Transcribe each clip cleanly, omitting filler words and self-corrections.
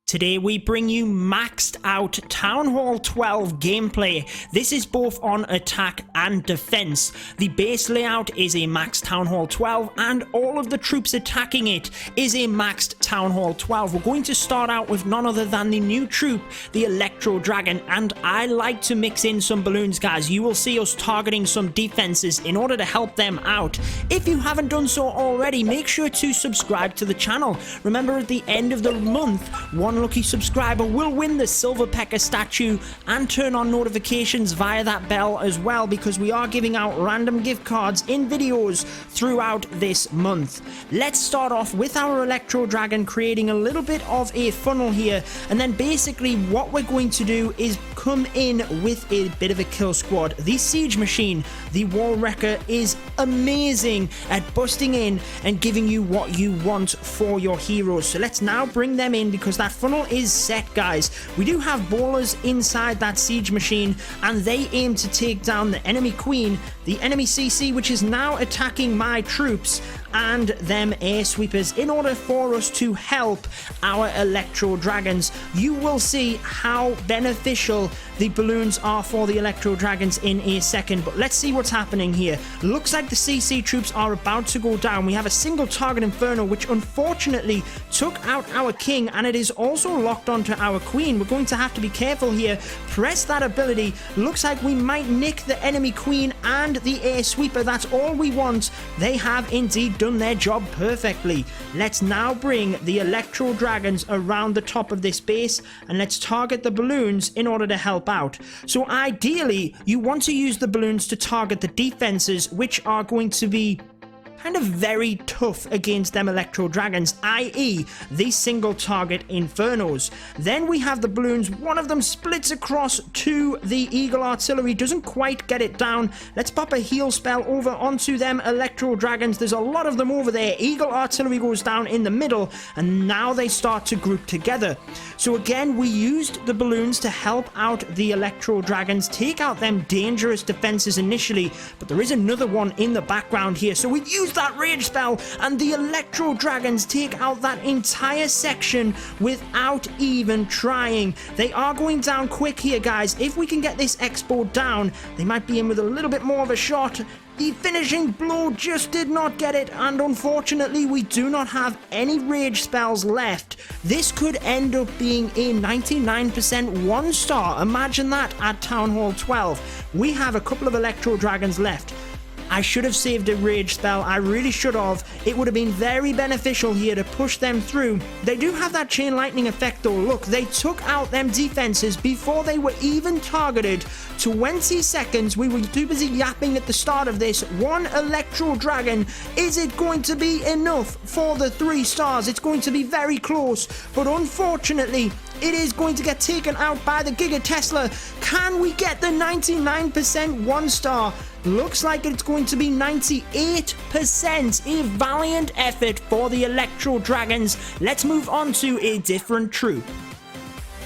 Today we bring you maxed out Town Hall 12 gameplay. This is both on attack and defense. The base layout is a maxed Town Hall 12 and all of the troops attacking it is a maxed Town Hall 12. We're going to start out with none other than the new troop, the Electro Dragon, and I like to mix in some balloons, guys. You will see us targeting some defenses in order to help them out. If you haven't done so already, make sure to subscribe to the channel. Remember, at the end of the month, one lucky subscriber will win the Silver Pecker statue, and turn on notifications via that bell as well, because we are giving out random gift cards in videos throughout this month. Let's start off with our Electro Dragon, creating a little bit of a funnel here, and then basically what we're going to do is come in with a bit of a kill squad. The Siege Machine, the Wall Wrecker, is amazing at busting in and giving you what you want for your heroes. So let's now bring them in, because that funnel is set, guys. We do have ballers inside that Siege Machine, and they aim to take down the enemy Queen, the enemy CC, which is now attacking my troops, and them air sweepers, in order for us to help our Electro Dragons. You will see how beneficial the balloons are for the Electro Dragons in a second, but let's see what's happening here. Looks like the CC troops are about to go down. We have a single target Inferno, which unfortunately took out our King, and it is also locked onto our Queen. We're going to have to be careful here. Press that ability. Looks like we might nick the enemy Queen and the air sweeper. That's all we want. They have indeed done their job perfectly. Let's now bring the Electro Dragons around the top of this base, and let's target the balloons in order to help out. So ideally, you want to use the balloons to target the defenses, which are going to be kind of very tough against them Electro Dragons, i.e. the single target Infernos. Then we have the balloons. One of them splits across to the Eagle Artillery, doesn't quite get it down. Let's pop a heal spell over onto them Electro Dragons. There's a lot of them over there. Eagle Artillery goes down in the middle, and now they start to group together. So again, we used the balloons to help out the Electro Dragons, take out them dangerous defenses initially, but there is another one in the background here. So we've used that rage spell, and the Electro Dragons take out that entire section without even trying. They are going down quick here, guys. If we can get this expo down, they might be in with a little bit more of a shot. The finishing blow just did not get it, and unfortunately we do not have any rage spells left. This could end up being a 99% 1-star. Imagine that at Town Hall 12. We have a couple of Electro Dragons left. I should have saved a rage spell. I really should have. It would have been very beneficial here to push them through. They do have that chain lightning effect though. Look, they took out them defenses before they were even targeted. 20 seconds. We were too busy yapping at the start of this. One Electro Dragon. Is it going to be enough for the 3 stars? It's going to be very close, but unfortunately it is going to get taken out by the Giga Tesla. Can we get the 99% 1-star? Looks like it's going to be 98%. A valiant effort for the Electro Dragons. Let's move on to a different troop.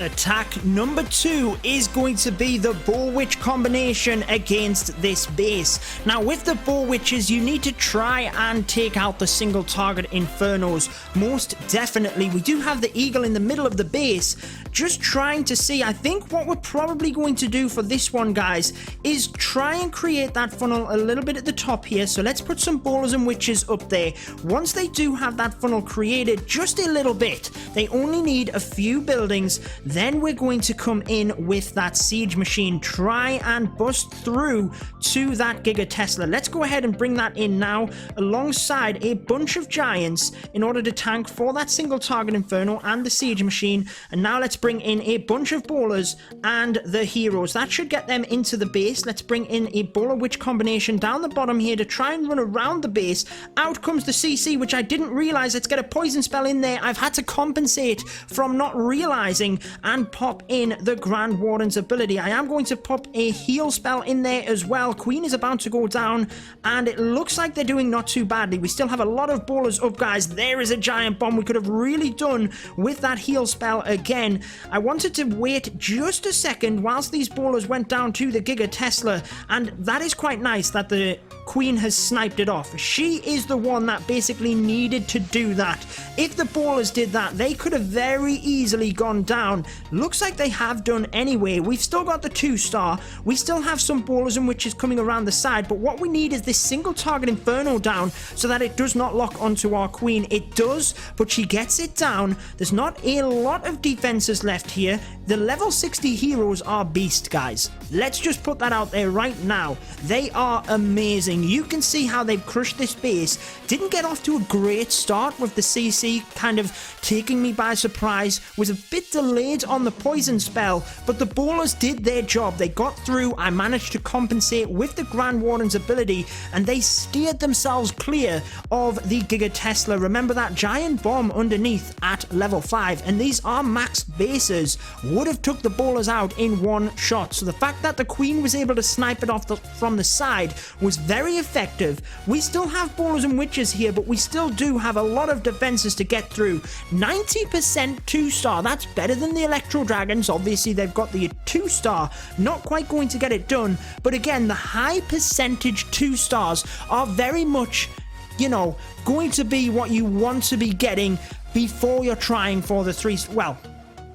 Attack number 2 is going to be the BoWitch combination against this base. Now with the BoWitches, you need to try and take out the single target Infernos. Most definitely. We do have the Eagle in the middle of the base, just trying to see. I think what we're probably going to do for this one, guys, is try and create that funnel a little bit at the top here. So let's put some bowlers and witches up there. Once they do have that funnel created, just a little bit, they only need a few buildings. Then we're going to come in with that Siege Machine, try and bust through to that Giga Tesla. Let's go ahead and bring that in now, alongside a bunch of Giants, in order to tank for that single target Inferno and the Siege Machine. And now let's bring in a bunch of bowlers and the heroes. That should get them into the base. Let's bring in a bowler witch combination down the bottom here to try and run around the base. Out comes the CC, which I didn't realize. Let's get a poison spell in there. I've had to compensate from not realizing, and pop in the Grand Warden's ability. I am going to pop a heal spell in there as well. Queen is about to go down, and it looks like they're doing not too badly. We still have a lot of bowlers up, guys. There is a giant bomb. We could have really done with that heal spell again. I wanted to wait just a second whilst these bowlers went down to the Giga Tesla, and that is quite nice that the Queen has sniped it off. She is the one that basically needed to do that. If the ballers did that, they could have very easily gone down. Looks like they have done anyway. We've still got the 2-star. We still have some ballers and witches coming around the side, but what we need is this single target Inferno down so that it does not lock onto our Queen. It does, but she gets it down. There's not a lot of defenses left here. The level 60 heroes are beast, guys. Let's just put that out there right now. They are amazing. You can see how they've crushed this base. Didn't get off to a great start with the CC kind of taking me by surprise. Was a bit delayed on the poison spell, but the ballers did their job. They got through. I managed to compensate with the Grand Warden's ability, and they steered themselves clear of the Giga Tesla. Remember that giant bomb underneath at level 5, and these are max bases. Would have took the ballers out in one shot. So the fact that the Queen was able to snipe it off from the side was very effective. We still have ballers and witches here, but we still do have a lot of defenses to get through. 90% 2-star, that's better than the Electro Dragons. Obviously they've got the 2-star, not quite going to get it done, but again, the high percentage 2-stars are very much, you know, going to be what you want to be getting before you're trying for the 3, well,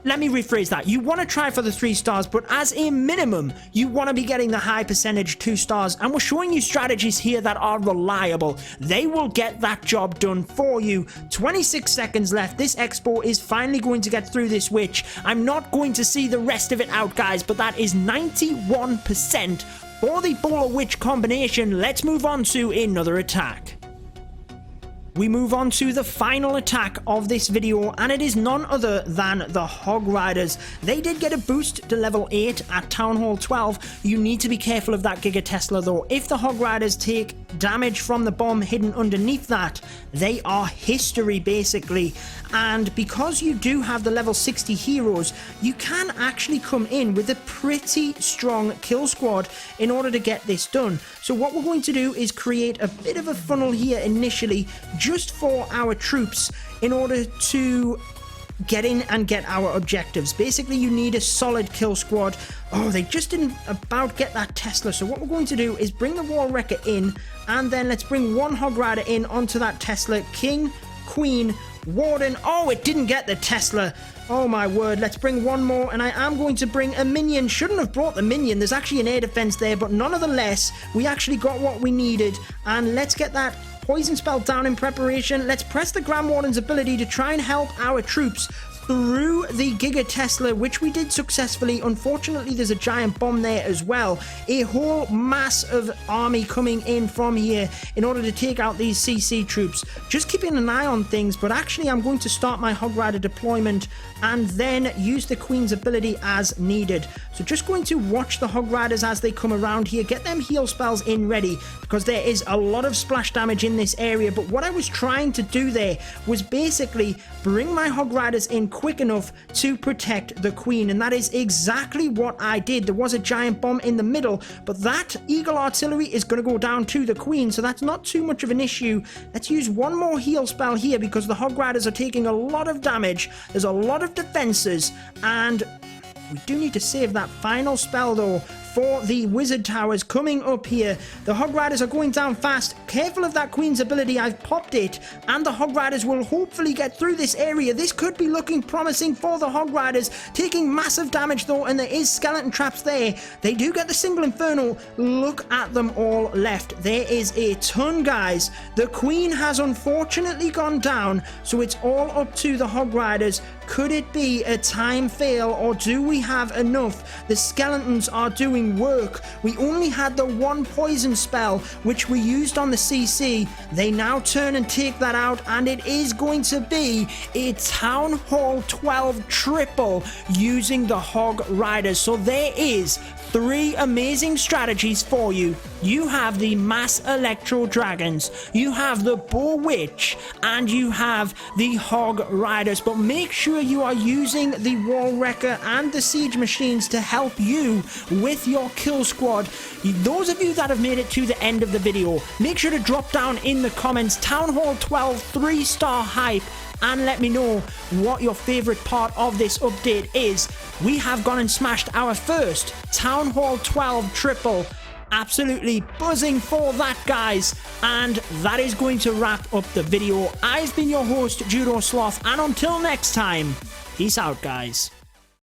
let me rephrase that. You want to try for the 3 stars, but as a minimum, you want to be getting the high percentage 2 stars. And we're showing you strategies here that are reliable. They will get that job done for you. 26 seconds left. This expo is finally going to get through this witch. I'm not going to see the rest of it out, guys, but that is 91% for the baller witch combination. Let's move on to another attack. We move on to the final attack of this video, and it is none other than the Hog Riders. They did get a boost to level 8 at Town Hall 12. You need to be careful of that Giga Tesla though. If the Hog Riders take damage from the bomb hidden underneath that, they are history basically. And because you do have the level 60 heroes, you can actually come in with a pretty strong kill squad in order to get this done. So what we're going to do is create a bit of a funnel here initially, just for our troops in order to get in and get our objectives. Basically, you need a solid kill squad. Oh, they just didn't about get that Tesla. So what we're going to do is bring the Wall Wrecker in, and then let's bring one Hog Rider in onto that Tesla. King, Queen, Warden. Oh, it didn't get the Tesla. Oh my word. Let's bring one more, and I am going to bring a minion. Shouldn't have brought the minion. There's actually an air defense there, but nonetheless, we actually got what we needed. And let's get that poison spell down in preparation. Let's press the Grand Warden's ability to try and help our troops through the Giga Tesla, which we did successfully. Unfortunately, there's a giant bomb there as well. A whole mass of army coming in from here in order to take out these CC troops. Just keeping an eye on things, but actually I'm going to start my Hog Rider deployment and then use the Queen's ability as needed. So just going to watch the Hog Riders as they come around here, get them heal spells in ready, because there is a lot of splash damage in this area. But what I was trying to do there was basically bring my Hog Riders in quick enough to protect the Queen, and that is exactly what I did. There was a giant bomb in the middle, but that Eagle Artillery is going to go down to the Queen, so that's not too much of an issue. Let's use one more heal spell here because the Hog Riders are taking a lot of damage. There's a lot of defenses, and we do need to save that final spell though for the Wizard Towers coming up here. The Hog Riders are going down fast. Careful of that Queen's ability. I've popped it, and the Hog Riders will hopefully get through this area. This could be looking promising for the Hog Riders, taking massive damage though, and there is skeleton traps there. They do get the single Inferno. Look at them all left. There is a ton, guys. The Queen has unfortunately gone down, so it's all up to the Hog Riders. Could it be a time fail, or do we have enough? The skeletons are doing work. We only had the one poison spell, which we used on the CC. They now turn and take that out, and it is going to be a Town Hall 12 triple using the Hog Riders. So there is 3 amazing strategies for you. You have the Mass Electro Dragons, you have the BoWitch, and you have the Hog Riders. But make sure you are using the Wall Wrecker and the Siege Machines to help you with your kill squad. Those of you that have made it to the end of the video, make sure to drop down in the comments Town Hall 12 3-star hype, and let me know what your favorite part of this update is. We have gone and smashed our first Town Hall 12 triple. absolutely buzzing for that, guys. And that is going to wrap up the video. I've been your host, Judo Sloth, and until next time, peace out, guys.